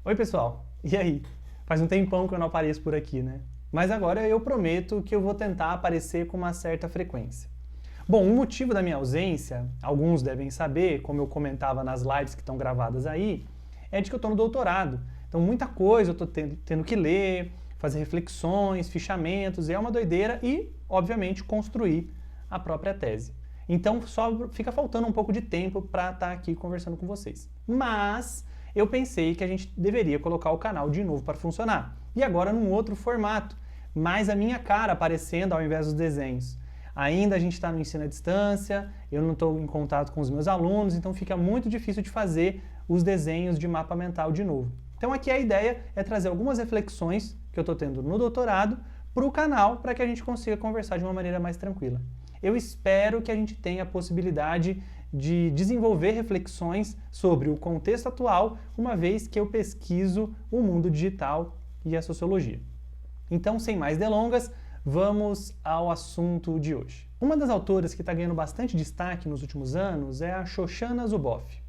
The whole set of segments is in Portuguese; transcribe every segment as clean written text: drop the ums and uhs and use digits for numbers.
Oi pessoal, e aí? Faz um tempão que eu não apareço por aqui, né? Mas agora eu prometo que eu vou tentar aparecer com uma certa frequência. Bom, o motivo da minha ausência, alguns devem saber, como eu comentava nas lives que estão gravadas aí, é de que eu estou no doutorado. Então muita coisa eu estou tendo que ler, fazer reflexões, fichamentos, é uma doideira e, obviamente, construir a própria tese. Então só fica faltando um pouco de tempo para estar aqui conversando com vocês. Mas eu pensei que a gente deveria colocar o canal de novo para funcionar. E agora num outro formato, mais a minha cara aparecendo ao invés dos desenhos. Ainda a gente está no ensino à distância, eu não estou em contato com os meus alunos, então fica muito difícil de fazer os desenhos de mapa mental de novo. Então aqui a ideia é trazer algumas reflexões que eu estou tendo no doutorado para o canal, para que a gente consiga conversar de uma maneira mais tranquila. Eu espero que a gente tenha a possibilidade de desenvolver reflexões sobre o contexto atual, uma vez que eu pesquiso o mundo digital e a sociologia. Então, sem mais delongas, vamos ao assunto de hoje. Uma das autoras que está ganhando bastante destaque nos últimos anos é a Shoshana Zuboff.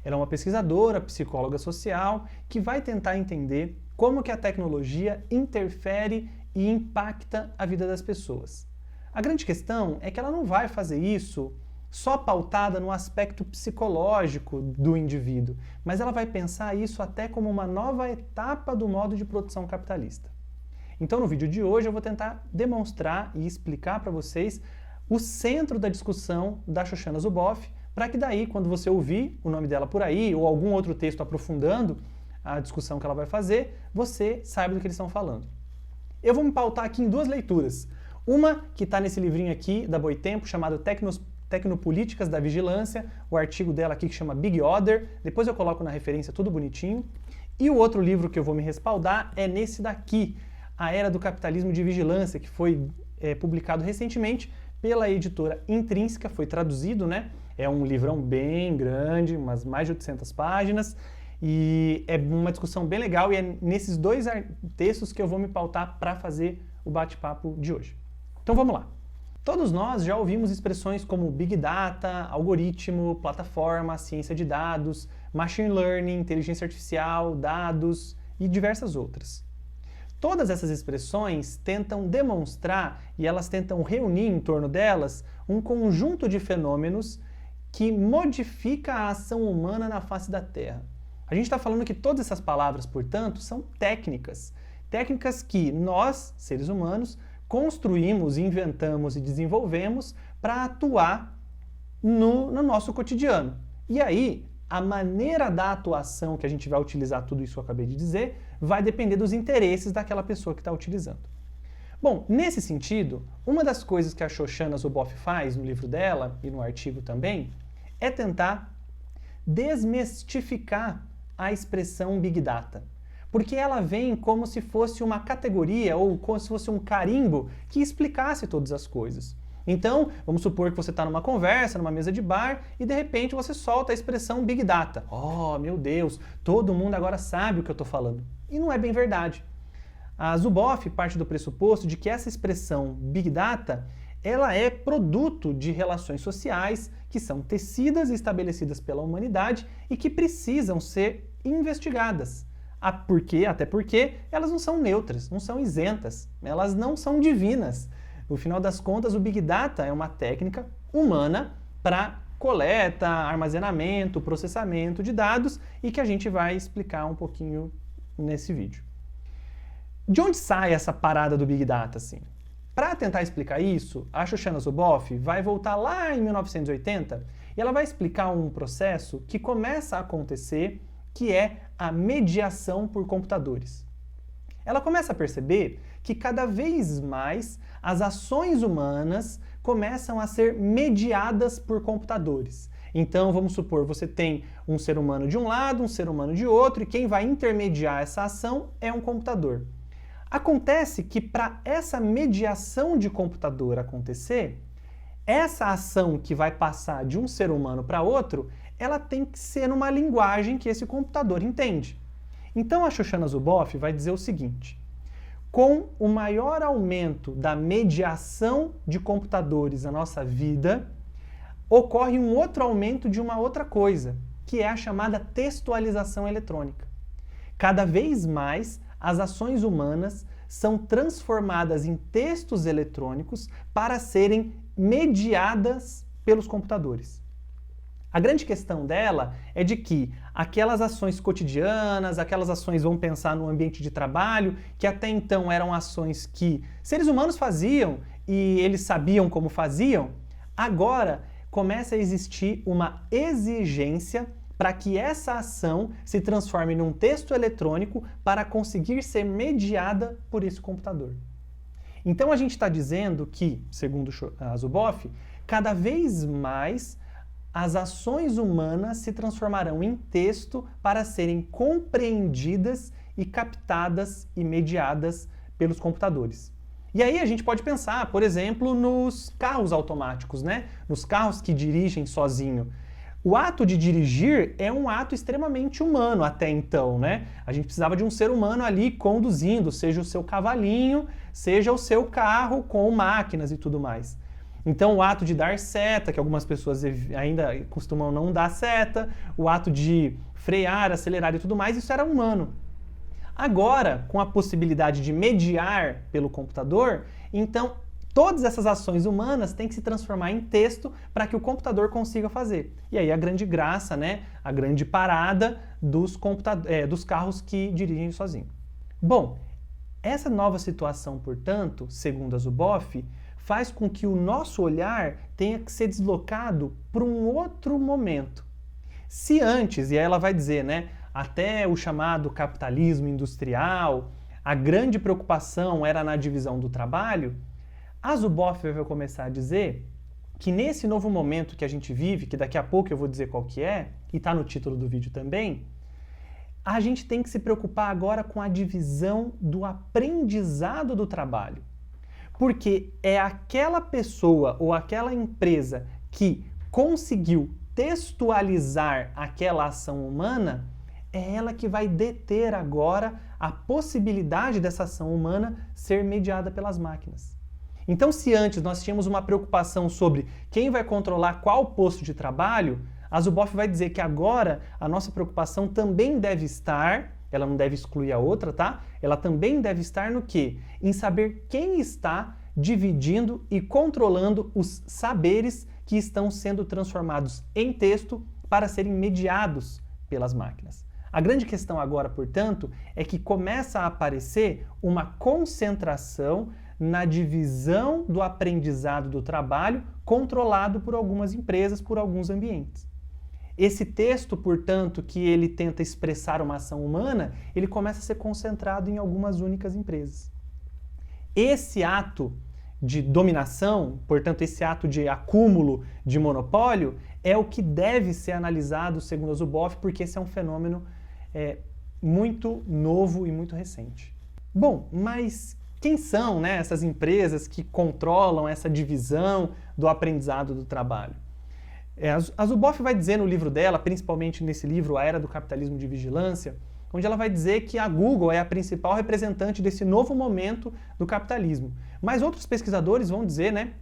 Ela é uma pesquisadora, psicóloga social, que vai tentar entender como que a tecnologia interfere e impacta a vida das pessoas. A grande questão é que ela não vai fazer isso só pautada no aspecto psicológico do indivíduo, mas ela vai pensar isso até como uma nova etapa do modo de produção capitalista. Então no vídeo de hoje eu vou tentar demonstrar e explicar para vocês o centro da discussão da Shoshana Zuboff, para que daí, quando você ouvir o nome dela por aí, ou algum outro texto aprofundando a discussão que ela vai fazer, você saiba do que eles estão falando. Eu vou me pautar aqui em duas leituras. Uma que está nesse livrinho aqui da Boitempo, chamado Tecnopolíticas da Vigilância, o artigo dela aqui que chama Big Other, depois eu coloco na referência tudo bonitinho. E o outro livro que eu vou me respaldar é nesse daqui, A Era do Capitalismo de Vigilância, que foi publicado recentemente pela editora Intrínseca, foi traduzido, né? É um livrão bem grande, umas mais de 800 páginas, e é uma discussão bem legal, e é nesses dois textos que eu vou me pautar para fazer o bate-papo de hoje. Então vamos lá. Todos nós já ouvimos expressões como Big Data, algoritmo, plataforma, ciência de dados, machine learning, inteligência artificial, dados e diversas outras. Todas essas expressões tentam demonstrar e elas tentam reunir em torno delas um conjunto de fenômenos que modifica a ação humana na face da Terra. A gente está falando que todas essas palavras, portanto, são técnicas. Técnicas que nós, seres humanos, construímos, inventamos e desenvolvemos para atuar no nosso cotidiano. E aí, a maneira da atuação que a gente vai utilizar tudo isso que eu acabei de dizer vai depender dos interesses daquela pessoa que está utilizando. Bom, nesse sentido, uma das coisas que a Shoshana Zuboff faz no livro dela e no artigo também é tentar desmistificar a expressão Big Data. Porque ela vem como se fosse uma categoria ou como se fosse um carimbo que explicasse todas as coisas. Então, vamos supor que você está numa conversa, numa mesa de bar, e de repente você solta a expressão Big Data. Oh, meu Deus, todo mundo agora sabe o que eu estou falando. E não é bem verdade. A Zuboff parte do pressuposto de que essa expressão Big Data, ela é produto de relações sociais que são tecidas e estabelecidas pela humanidade e que precisam ser investigadas. Até porque elas não são neutras, não são isentas, elas não são divinas. No final das contas, o Big Data é uma técnica humana para coleta, armazenamento, processamento de dados e que a gente vai explicar um pouquinho nesse vídeo. De onde sai essa parada do Big Data, assim? Para tentar explicar isso, a Shoshana Zuboff vai voltar lá em 1980 e ela vai explicar um processo que começa a acontecer, que é a mediação por computadores. Ela começa a perceber que cada vez mais as ações humanas começam a ser mediadas por computadores. Então, vamos supor, você tem um ser humano de um lado, um ser humano de outro, e quem vai intermediar essa ação é um computador. Acontece que para essa mediação de computador acontecer, essa ação que vai passar de um ser humano para outro, ela tem que ser numa linguagem que esse computador entende. Então a Shoshana Zuboff vai dizer o seguinte: com o maior aumento da mediação de computadores na nossa vida, ocorre um outro aumento de uma outra coisa, que é a chamada textualização eletrônica. Cada vez mais, as ações humanas são transformadas em textos eletrônicos para serem mediadas pelos computadores. A grande questão dela é de que aquelas ações cotidianas, aquelas ações, vamos pensar no ambiente de trabalho, que até então eram ações que seres humanos faziam e eles sabiam como faziam, agora começa a existir uma exigência para que essa ação se transforme num texto eletrônico para conseguir ser mediada por esse computador. Então a gente está dizendo que, segundo a Zuboff, cada vez mais as ações humanas se transformarão em texto para serem compreendidas e captadas e mediadas pelos computadores. E aí a gente pode pensar, por exemplo, nos carros automáticos, né? Nos carros que dirigem sozinho. O ato de dirigir é um ato extremamente humano até então, né? A gente precisava de um ser humano ali conduzindo, seja o seu cavalinho, seja o seu carro com máquinas e tudo mais. Então o ato de dar seta, que algumas pessoas ainda costumam não dar seta, o ato de frear, acelerar e tudo mais, isso era humano. Agora, com a possibilidade de mediar pelo computador, então todas essas ações humanas têm que se transformar em texto para que o computador consiga fazer. E aí a grande graça, né, a grande parada dos carros que dirigem sozinho. Bom, essa nova situação, portanto, segundo a Zuboff, faz com que o nosso olhar tenha que ser deslocado para um outro momento. Se antes, e aí ela vai dizer, né, até o chamado capitalismo industrial, a grande preocupação era na divisão do trabalho, a Zuboff vai começar a dizer que nesse novo momento que a gente vive, que daqui a pouco eu vou dizer qual que é, e está no título do vídeo também, a gente tem que se preocupar agora com a divisão do aprendizado do trabalho. Porque é aquela pessoa ou aquela empresa que conseguiu textualizar aquela ação humana, é ela que vai deter agora a possibilidade dessa ação humana ser mediada pelas máquinas. Então, se antes nós tínhamos uma preocupação sobre quem vai controlar qual posto de trabalho, a Zuboff vai dizer que agora a nossa preocupação também deve estar, ela não deve excluir a outra, tá? Ela também deve estar no quê? Em saber quem está dividindo e controlando os saberes que estão sendo transformados em texto para serem mediados pelas máquinas. A grande questão agora, portanto, é que começa a aparecer uma concentração na divisão do aprendizado do trabalho controlado por algumas empresas, por alguns ambientes. Esse texto, portanto, que ele tenta expressar uma ação humana, ele começa a ser concentrado em algumas únicas empresas. Esse ato de dominação, portanto, esse ato de acúmulo de monopólio, é o que deve ser analisado, segundo a Zuboff, porque esse é um fenômeno muito novo e muito recente. Bom, mas quem são, né, essas empresas que controlam essa divisão do aprendizado do trabalho? A Zuboff vai dizer no livro dela, principalmente nesse livro, A Era do Capitalismo de Vigilância, onde ela vai dizer que a Google é a principal representante desse novo momento do capitalismo. Mas outros pesquisadores vão dizer, né,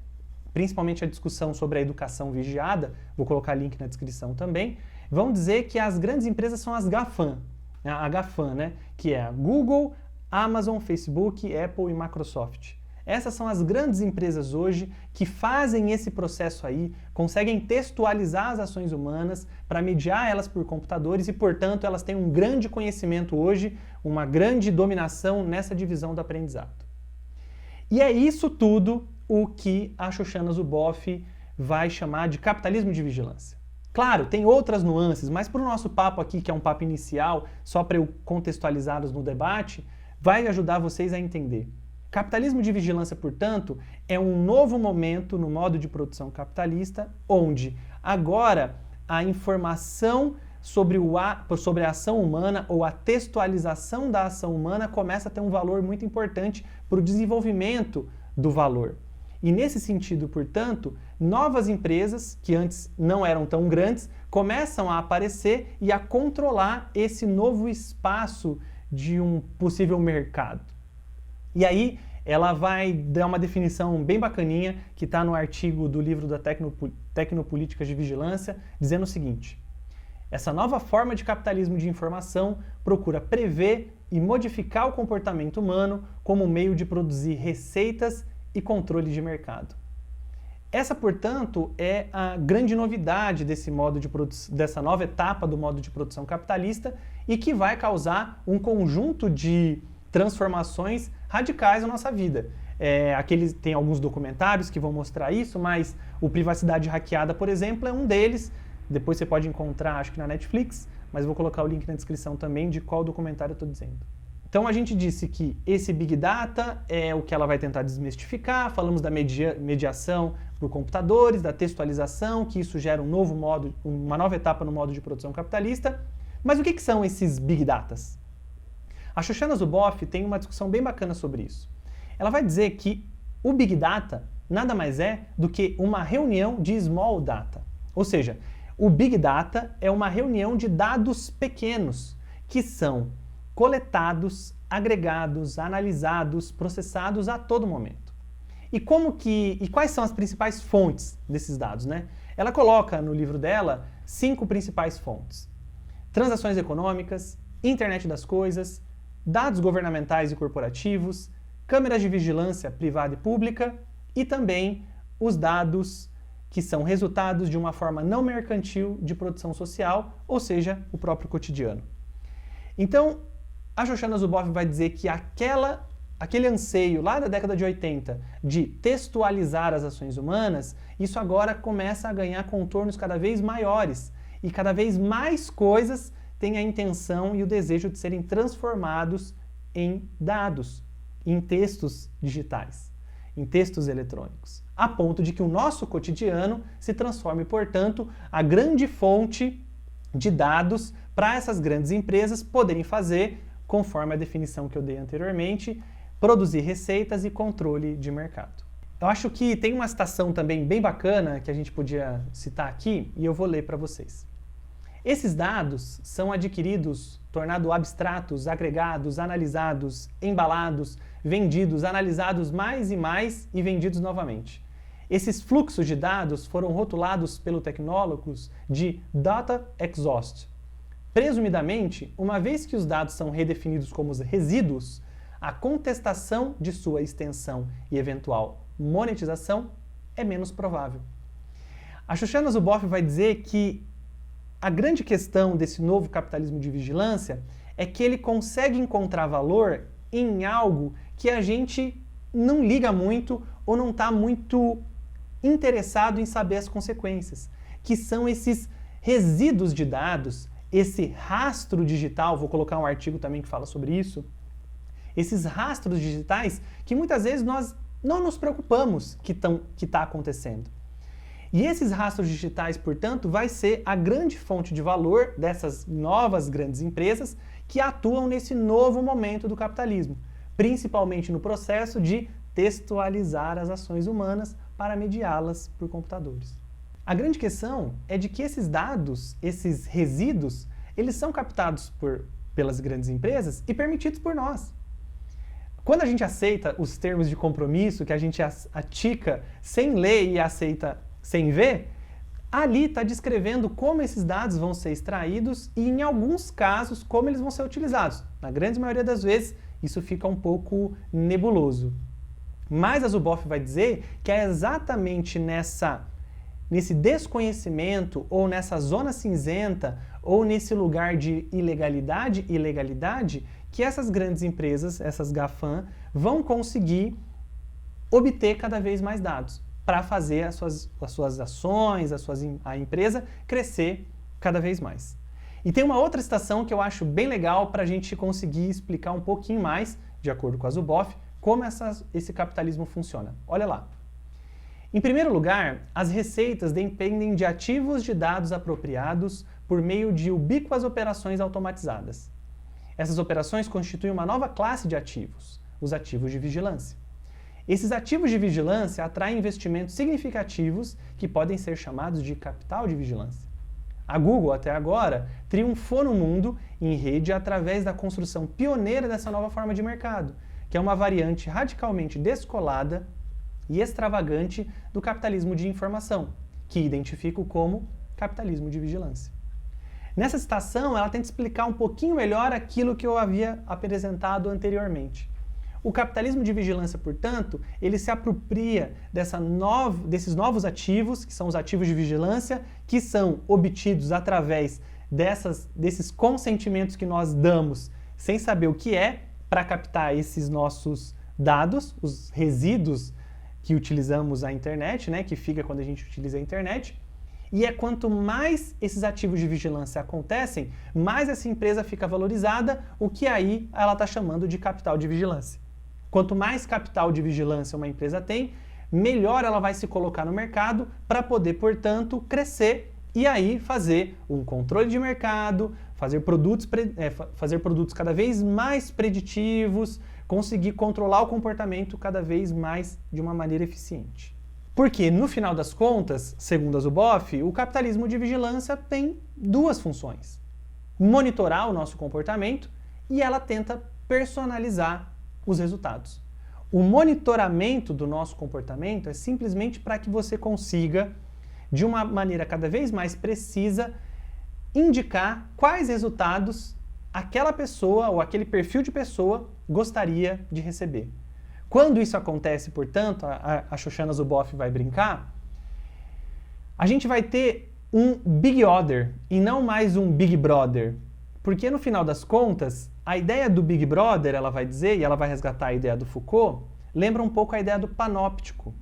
principalmente a discussão sobre a educação vigiada, vou colocar link na descrição também, vão dizer que as grandes empresas são as GAFAM, a GAFAM, né, que é a Google, Amazon, Facebook, Apple e Microsoft. Essas são as grandes empresas hoje que fazem esse processo aí, conseguem textualizar as ações humanas para mediar elas por computadores e, portanto, elas têm um grande conhecimento hoje, uma grande dominação nessa divisão do aprendizado. E é isso tudo o que a Shoshana Zuboff vai chamar de capitalismo de vigilância. Claro, tem outras nuances, mas para o nosso papo aqui, que é um papo inicial, só para eu contextualizá-los no debate, vai ajudar vocês a entender. Capitalismo de vigilância, portanto, é um novo momento no modo de produção capitalista, onde agora a informação sobre a ação humana ou a textualização da ação humana começa a ter um valor muito importante para o desenvolvimento do valor. E nesse sentido, portanto, novas empresas, que antes não eram tão grandes, começam a aparecer e a controlar esse novo espaço de um possível mercado. E aí ela vai dar uma definição bem bacaninha que está no artigo do livro da Tecnopolíticas de Vigilância, dizendo o seguinte: Essa nova forma de capitalismo de informação procura prever e modificar o comportamento humano como meio de produzir receitas e controle de mercado. Essa, portanto, é a grande novidade dessa nova etapa do modo de produção capitalista e que vai causar um conjunto de transformações radicais na nossa vida. Tem alguns documentários que vão mostrar isso, mas o Privacidade Hackeada, por exemplo, é um deles. Depois você pode encontrar, acho que na Netflix, mas vou colocar o link na descrição também de qual documentário eu estou dizendo. Então a gente disse que esse Big Data é o que ela vai tentar desmistificar, falamos da mediação por computadores, da textualização, que isso gera uma nova etapa no modo de produção capitalista. Mas o que são esses Big Datas? A Shoshana Zuboff tem uma discussão bem bacana sobre isso. Ela vai dizer que o Big Data nada mais é do que uma reunião de Small Data. Ou seja, o Big Data é uma reunião de dados pequenos que são coletados, agregados, analisados, processados a todo momento. E quais são as principais fontes desses dados, né? Ela coloca no livro dela 5 principais fontes: transações econômicas, internet das coisas, dados governamentais e corporativos, câmeras de vigilância privada e pública e também os dados que são resultados de uma forma não mercantil de produção social, ou seja, o próprio cotidiano. Então, a Shoshana Zuboff vai dizer que aquele anseio lá da década de 80 de textualizar as ações humanas, isso agora começa a ganhar contornos cada vez maiores e cada vez mais coisas têm a intenção e o desejo de serem transformados em dados, em textos digitais, em textos eletrônicos, a ponto de que o nosso cotidiano se transforme, portanto, a grande fonte de dados para essas grandes empresas poderem fazer, conforme a definição que eu dei anteriormente, produzir receitas e controle de mercado. Eu acho que tem uma citação também bem bacana que a gente podia citar aqui e eu vou ler para vocês. Esses dados são adquiridos, tornados abstratos, agregados, analisados, embalados, vendidos, analisados mais e vendidos novamente. Esses fluxos de dados foram rotulados pelos tecnólogos de Data Exhaust. Presumidamente, uma vez que os dados são redefinidos como resíduos, a contestação de sua extensão e eventual monetização é menos provável. A Shoshana Zuboff vai dizer que a grande questão desse novo capitalismo de vigilância é que ele consegue encontrar valor em algo que a gente não liga muito ou não está muito interessado em saber as consequências, que são esses resíduos de dados, esse rastro digital, vou colocar um artigo também que fala sobre isso, esses rastros digitais que muitas vezes nós não nos preocupamos que está acontecendo. E esses rastros digitais, portanto, vai ser a grande fonte de valor dessas novas grandes empresas que atuam nesse novo momento do capitalismo, principalmente no processo de textualizar as ações humanas para mediá-las por computadores. A grande questão é de que esses dados, esses resíduos, eles são captados pelas grandes empresas e permitidos por nós. Quando a gente aceita os termos de compromisso, que a gente atica sem ler e aceita sem ver, ali está descrevendo como esses dados vão ser extraídos e, em alguns casos, como eles vão ser utilizados. Na grande maioria das vezes, isso fica um pouco nebuloso. Mas a Zuboff vai dizer que é exatamente nesse desconhecimento, ou nessa zona cinzenta, ou nesse lugar de ilegalidade e legalidade, que essas grandes empresas, essas GAFAM, vão conseguir obter cada vez mais dados para fazer as suas ações, a empresa crescer cada vez mais. E tem uma outra citação que eu acho bem legal para a gente conseguir explicar um pouquinho mais, de acordo com a Zuboff, como esse capitalismo funciona. Olha lá. Em primeiro lugar, as receitas dependem de ativos de dados apropriados por meio de ubíquas operações automatizadas. Essas operações constituem uma nova classe de ativos, os ativos de vigilância. Esses ativos de vigilância atraem investimentos significativos que podem ser chamados de capital de vigilância. A Google, até agora, triunfou no mundo em rede através da construção pioneira dessa nova forma de mercado, que é uma variante radicalmente descolada e extravagante do capitalismo de informação, que identifico como capitalismo de vigilância. Nessa citação, ela tenta explicar um pouquinho melhor aquilo que eu havia apresentado anteriormente. O capitalismo de vigilância, portanto, ele se apropria desses novos ativos, que são os ativos de vigilância, que são obtidos através desses consentimentos que nós damos sem saber o que é, para captar esses nossos dados, os resíduos que utilizamos a internet, né, que fica quando a gente utiliza a internet. E é quanto mais esses ativos de vigilância acontecem, mais essa empresa fica valorizada, o que aí ela está chamando de capital de vigilância. Quanto mais capital de vigilância uma empresa tem, melhor ela vai se colocar no mercado para poder, portanto, crescer e aí fazer um controle de mercado, fazer produtos cada vez mais preditivos, conseguir controlar o comportamento cada vez mais de uma maneira eficiente. Porque, no final das contas, segundo a Zuboff, o capitalismo de vigilância tem duas funções: monitorar o nosso comportamento e ela tenta personalizar os resultados. O monitoramento do nosso comportamento é simplesmente para que você consiga, de uma maneira cada vez mais precisa, indicar quais resultados aquela pessoa ou aquele perfil de pessoa gostaria de receber. Quando isso acontece, portanto, a Shoshana Zuboff vai brincar, a gente vai ter um Big Other e não mais um Big Brother. Porque no final das contas, a ideia do Big Brother, ela vai dizer, e ela vai resgatar a ideia do Foucault, lembra um pouco a ideia do panóptico,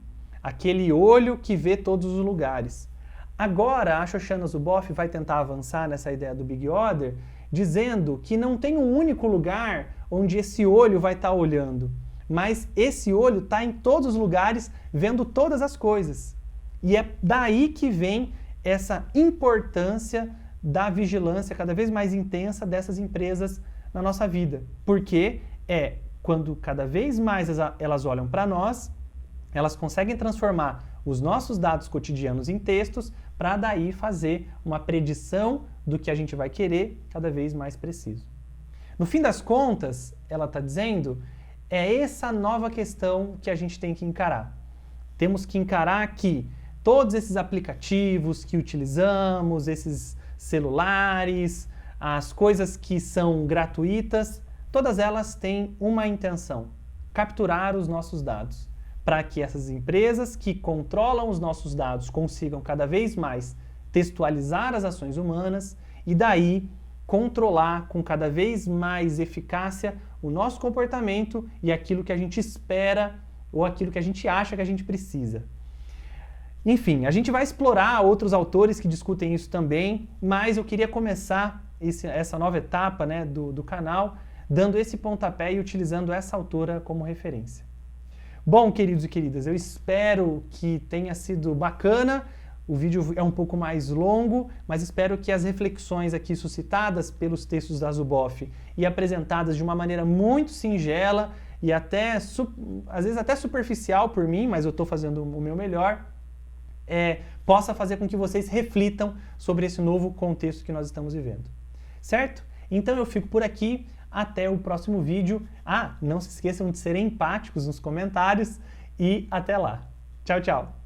aquele olho que vê todos os lugares. Agora, a Shoshana Zuboff vai tentar avançar nessa ideia do Big Other, dizendo que não tem um único lugar onde esse olho vai estar olhando, mas esse olho está em todos os lugares, vendo todas as coisas. E é daí que vem essa importância da vigilância cada vez mais intensa dessas empresas na nossa vida. Porque é quando cada vez mais elas olham para nós, elas conseguem transformar os nossos dados cotidianos em textos para daí fazer uma predição do que a gente vai querer cada vez mais preciso. No fim das contas, ela está dizendo, é essa nova questão que a gente tem que encarar. Temos que encarar que todos esses aplicativos que utilizamos, esses celulares, as coisas que são gratuitas, todas elas têm uma intenção: capturar os nossos dados, para que essas empresas que controlam os nossos dados consigam cada vez mais textualizar as ações humanas e daí controlar com cada vez mais eficácia o nosso comportamento e aquilo que a gente espera ou aquilo que a gente acha que a gente precisa. Enfim, a gente vai explorar outros autores que discutem isso também, mas eu queria começar essa nova etapa, né, do canal dando esse pontapé e utilizando essa autora como referência. Bom, queridos e queridas, eu espero que tenha sido bacana. O vídeo é um pouco mais longo, mas espero que as reflexões aqui suscitadas pelos textos da Zuboff e apresentadas de uma maneira muito singela e até, às vezes até superficial por mim, mas eu estou fazendo o meu melhor, possa fazer com que vocês reflitam sobre esse novo contexto que nós estamos vivendo. Certo? Então eu fico por aqui. Até o próximo vídeo. Não se esqueçam de serem empáticos nos comentários e até lá. Tchau, tchau!